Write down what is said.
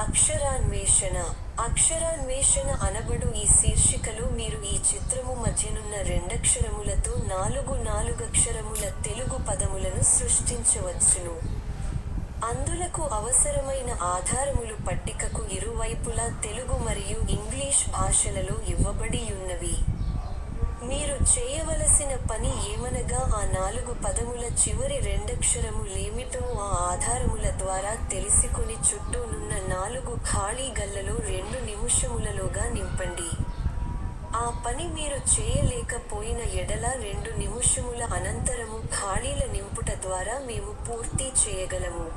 అక్షరాన్వేషణ. అక్షరాన్వేషణ అనబడు ఈ శీర్షికలో మీరు ఈ చిత్రము మధ్యనున్న రెండక్షరములతో నాలుగక్షరముల తెలుగు పదములను సృష్టించవచ్చును. అందులకు అవసరమైన ఆధారములు పట్టికకు ఇరువైపులా తెలుగు మరియు ఇంగ్లీష్ భాషలలో ఇవ్వబడియున్నవి. మీరు చేయవలసిన పని ఏమనగా ఆ 4 పదముల చివరి రెండక్షరములేమిటో ఆ ఆధారముల ద్వారా తెలిసికొని చుట్టూనున్న 4 ఖాళీ గళ్లలో 2 నిముషములలోగా నింపండి. ఆ పని మీరు చేయలేకపోయిన ఎడల 2 నిముషముల అనంతరము ఖాళీల నింపుట ద్వారా మేము పూర్తి చేయగలము.